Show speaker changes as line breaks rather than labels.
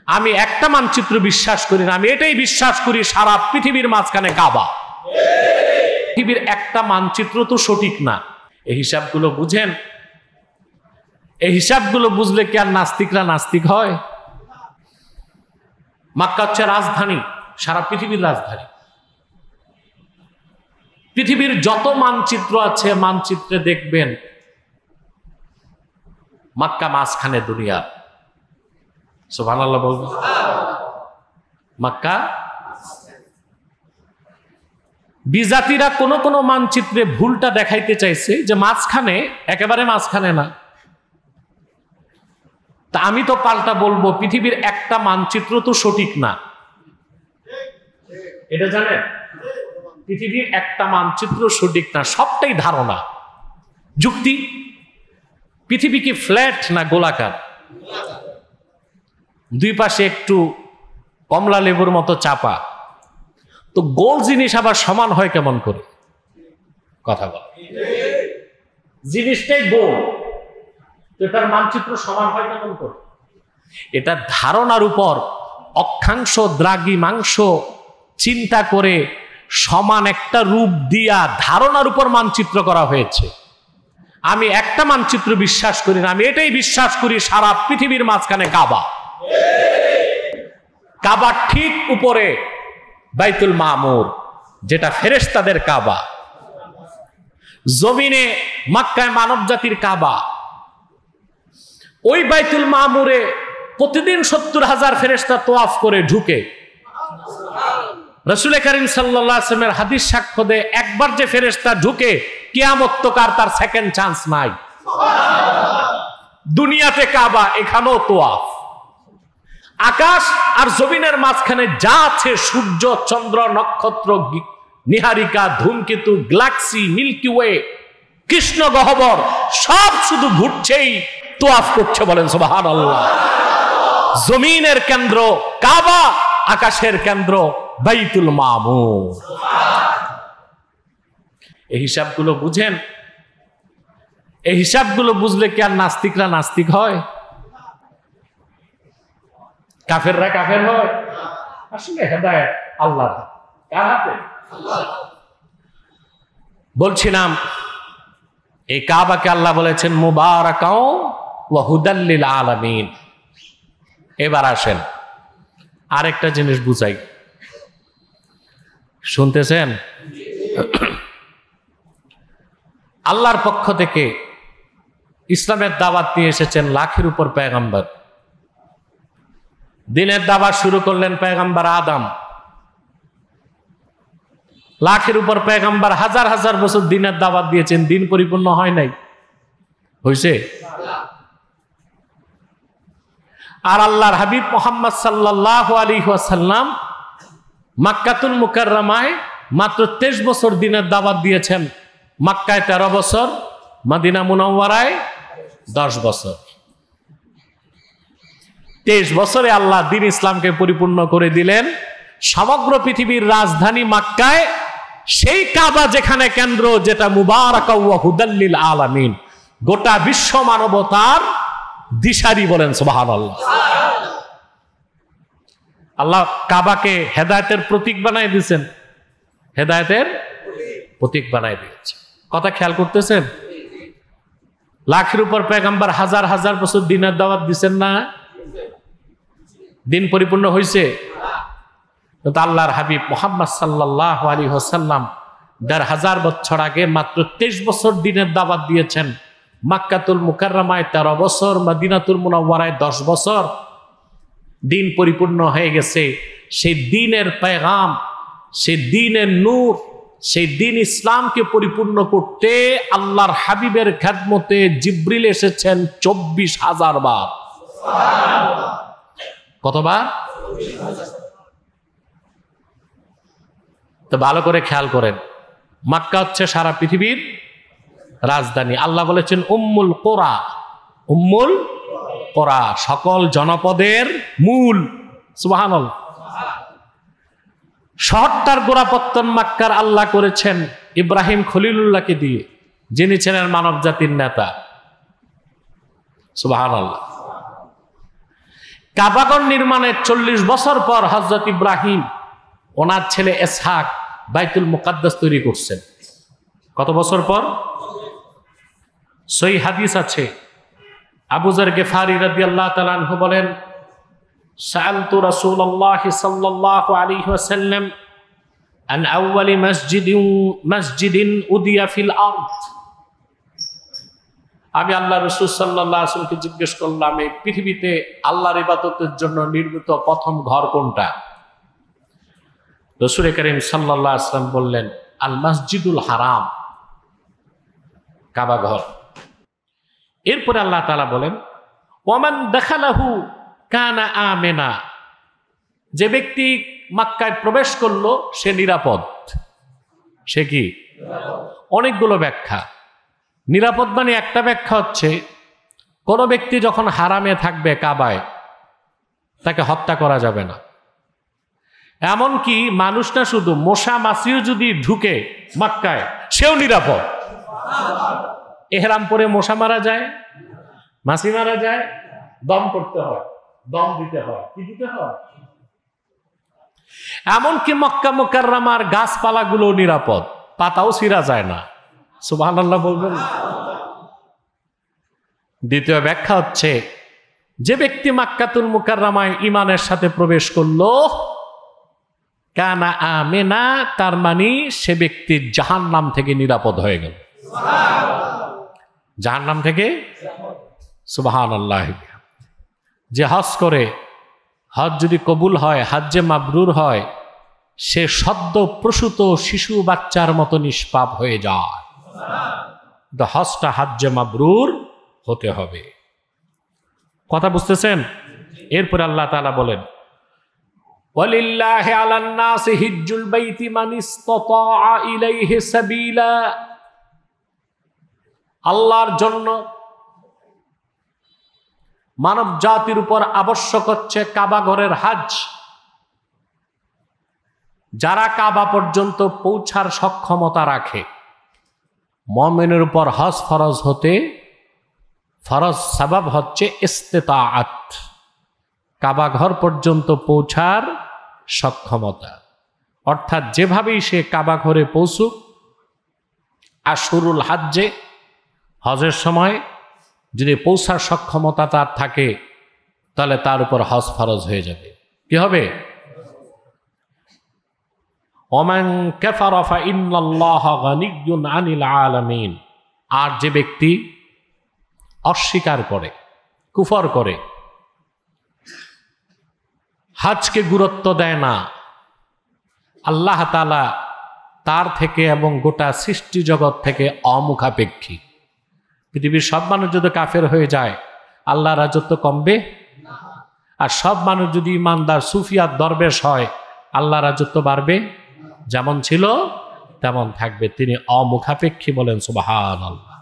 আমি একটা মানচিত্র বিশ্বাস করি না, আমি এটাই বিশ্বাস করি সারা পৃথিবীর মাঝখানে কাবা। পৃথিবীর একটা মানচিত্র তো সঠিক না। এই হিসাবগুলো বুঝেন? এই হিসাবগুলো বুঝলে কি আর নাস্তিকরা নাস্তিক হয়? মক্কা হচ্ছে রাজধানী, সারা পৃথিবীর রাজধানী। পৃথিবীর যত মানচিত্র আছে, মানচিত্রে দেখবেন মক্কা মাঝখানে দুনিয়া। সুবহানাল্লাহ বলবেন? মক্কা। বিজাতিরা কোন কোন মানচিত্রে ভুলটা দেখাইতে চাইছে যে মাঝখানে, একেবারে মাঝখানে না। তা আমি তো পাল্টা বলবো, পৃথিবীর একটা মানচিত্র তো সঠিক না। এটা জানেন? পৃথিবীর একটা মানচিত্র সঠিক না, সবটাই ধারণা, যুক্তি। পৃথিবী কি ফ্ল্যাট না গোলাকার? দুই পাশে একটু কমলা লেবুর মতো চাপা, তো গোল জিনিস আবার সমান হয় কেমন করে? কথা বল। জিনিসটাই গোল, তো এটার মানচিত্র সমান হয় কেমন করে? এটা ধারণার উপর অক্ষাংশ দ্রাঘিমাংশ চিন্তা করে সমান একটা রূপ দিয়া ধারণার উপর মানচিত্র করা হয়েছে। আমি একটা মানচিত্র বিশ্বাস করি না, আমি এটাই বিশ্বাস করি সারা পৃথিবীর মাঝখানে কাবা। কাবার ঠিক উপরে বাইতুল মামুর, যেটা ফেরেশতাদের কাবা। জমিনে মক্কায় মানব জাতির কাবা। ওই বাইতুল মামুরে প্রতিদিন 70,000 ফেরেশতা তোয়াফ করে ঢুকে। রাসূল করিম সাল্লাল্লাহু আলাইহি ওয়াসাল্লামের হাদিস সাক্ষ্য দেয়, একবার যে ফেরেশতা ঢুকে কিয়ামত তকার তার সেকেন্ড চান্স নাই। দুনিয়াতে কাবা, এখানেও তোয়াফ। আকাশ আর জমিনের মাঝখানে যা আছে, সূর্য, চন্দ্র, নক্ষত্র, নিহারিকা, ধূমকেতু, গ্যালাক্সি, মিল্কি ওয়ে, কৃষ্ণ গহ্বর, সব শুধু ঘুরছেই, তোয়াফ করছে। বলেন সুবহানাল্লাহ। জমিনের কেন্দ্র কাবা, আকাশের কেন্দ্র বাইতুল মামুর। এই হিসাবগুলো বুঝেন? এই হিসাবগুলো বুঝলে কি আর নাস্তিকরা নাস্তিক হয়? কাফেররা কাফের হয়? আসলে হেদায়েত আল্লাহর। কার হাতে? বলছিলাম, এই কাবাকে আল্লাহ বলেছেন মুবারাকাও ওয়া হুদাল লিল আলামিন। এবার আসেন আরেকটা জিনিস বুঝাই। শুনতেছেন? আল্লাহর পক্ষ থেকে ইসলামের দাওয়াত নিয়ে এসেছেন লাখের উপর পয়গম্বর। দিনের দাওয়াত শুরু করলেন পয়গম্বর আদম। লাখের উপর পয়গম্বর হাজার হাজার বছর দিনের দাওয়াত দিয়েছেন, দিন পরিপূর্ণ হয় নাই। হয়েছে? আর আল্লাহর হাবিব মুহাম্মদ সাল্লাল্লাহু আলাইহি ওয়াসাল্লাম মক্কাতুল মুকাররমায় মাত্র 23 বছর দিনের দাওয়াত দিয়েছেন। মক্কায় 13 বছর, মদিনা মুনাওয়ারায় 10 বছর। 23 বছরে আল্লাহ দ্বীন ইসলামকে পরিপূর্ণ করে দিলেন। সমগ্র পৃথিবীর রাজধানী মক্কায় সেই কাবা যেখানে কেন্দ্র, যেটা মুবারাকা ওয়া হুদাল লিল আলামিন, গোটা বিশ্ব মানবতার দিশারি। বলেন সুবহানাল্লাহ। আল্লাহ কাবাকে হেদায়েতের প্রতীক বানাই দিয়েছেন, হেদায়েতের প্রতীক বানাই দিয়েছে। কথা খেয়াল করতেছেন? লাখের উপর পয়গম্বর হাজার হাজার বছর দিনের দাওয়াত দিচ্ছেন না? দিন পরিপূর্ণ হয়েছে? আল্লাহর হাবিব মুহাম্মদ সাল্লাল্লাহু আলাইহি ওয়াসাল্লাম 1500 বছর আগে মাত্র 23 বছর দিনের দাওয়াত দিয়েছেন। মক্কাতুল মুকাররমায় 13 বছর, মদিনাতুল মুনাওয়ারায় 10 বছর। দিন পরিপূর্ণ হয়ে গেছে। সেই দিনের পেগাম, সেই দিনের নূর, সেই দিন ইসলামকে পরিপূর্ণ করতে আল্লাহর হাবিবের খেদমতে জিবরিল এসেছেন 24,000 বার। কতবার? তো ভালো করে খেয়াল করেন, মক্কা হচ্ছে সারা পৃথিবীর রাজধানী। আল্লাহ বলেছেন উম্মুল কোরা, উম্মুল কোরা, সকল জনপদের মূল। সুবহানাল্লাহ। শহরটার গোড়াপত্তন মক্কার আল্লাহ করেছেন ইব্রাহিম খলিলুল্লাহকে দিয়ে, যিনি ছিলেন মানব জাতির নেতা। সুবহানাল্লাহ। কাবাগর নির্মাণের 40 বছর পর হযরত ইব্রাহিম ওনার ছেলে ইসহাক বাইতুল মুকাদ্দাস তৈরি করছেন। কত বছর পর? সহিহ হাদিস আছে, আবু যর গিফারি রাদিয়াল্লাহু তাআলা আনহু বলেন, সাআলতু রাসূলুল্লাহ সাল্লাল্লাহু আলাইহি ওয়াসাল্লাম আন আউয়ালি মাসজিদিন উদিয়া ফিল আরদ। আমি আল্লাহ রাসূল সাল্লাল্লাহু আলাইহি ওয়াসাল্লামকে জিজ্ঞেস করলাম, এই পৃথিবীতে আল্লাহর ইবাদতের জন্য নির্মিত প্রথম ঘর কোনটা? রাসূল করিম সাল্লাল্লাহু আলাইহি ওয়াসাল্লাম বললেন, আল মসজিদুল হারাম, কাবা ঘর। এরপরে আল্লাহ তাআলা বলেন, ওয়ামান দাখালাহু কানা আমিনা, যে ব্যক্তি মক্কায় প্রবেশ করলো সে নিরাপদ। সে কি? অনেকগুলো ব্যাখ্যা। নিরাপদ মানে একটা ব্যাখ্যা হচ্ছে, কোন ব্যক্তি যখন হারামে থাকবে কাবায়, তাকে হত্যা করা যাবে না। এমনকি মানুষ না, শুধু মশা মাছিও যদি ঢুকে মক্কায়, সেও নিরাপদ। এহরাম পরে মশা মারা যায়, মাছি মারা যায়, দম করতে হয়, দম দিতে হয়, কি দিতে হয়? এমনকি মক্কা মুকাররমার গাছপালাগুলো নিরাপদ, পাতাও ছিঁড়া যায় না। সুবহানাল্লাহ বলবেন। দ্বিতীয় ব্যাখ্যা হচ্ছে, যে ব্যক্তি মক্কাতুল মুকাররমায় ঈমানের সাথে প্রবেশ করলো, কানা আমিনা, তার মানে সে ব্যক্তি জাহান্নাম থেকে নিরাপদ হয়ে গেল। জাহান্নাম থেকে, সুবহানাল্লাহ। যে হজ করে, হজ যদি কবুল হয়, হজ্জে মাবরুর হয়, সে সদ্য প্রসূত শিশু বাচ্চার মতো নিষ্পাপ হয়ে যায়। হজটা হজ্জে মাবরুর হতে হবে। কথা বুঝতেছেন? এরপরে আল্লাহ তাআলা বলেন, ওয়ালিল্লাহি আলান নাসি হিজ্জুল বাইতি মান ইসতাতাআ ইলাইহি সাবিলা। আল্লাহর জন্য মানব জাতির উপর আবশ্যক হচ্ছে কাবা ঘরের হজ। যারা কাবা পর্যন্ত পৌঁছার সক্ষমতা রাখে, মুমিনের উপর হজ ফরজ হতে, ফরজ সাবাব হচ্ছে ইস্তিতাআত, কাবা ঘর পর্যন্ত পৌঁছার সক্ষমতা। অর্থাৎ যেভাবেই সে কাবা ঘরে পৌঁছুক, আশুরুল হজ্জে, হজের সময় যদি পৌঁছার সক্ষমতা তার থাকে, তাহলে তার উপর হজ ফরজ হয়ে যাবে। কি হবে? ওমান কাফারা ফাইন্নাল্লাহা গানিয়্যুন আনিল আলামিন। আর যে ব্যক্তি অস্বীকার করে, কুফর করে, হজকে গুরুত্ব দেয় না, আল্লাহ তাআলা তার থেকে এবং গোটা সৃষ্টি জগৎ থেকে অমুখাপেক্ষী। পৃথিবীর সব মানুষ যদি কাফের হয়ে যায়, আল্লাহর রাজত্ব কমবে? আর সব মানুষ যদি ইমানদার সুফিয়াত দরবেশ হয়, আল্লাহর রাজত্ব বাড়বে? যেমন ছিল তেমন থাকবে। তিনি অমুখাপেক্ষী বলেন সুবহানাল্লাহ।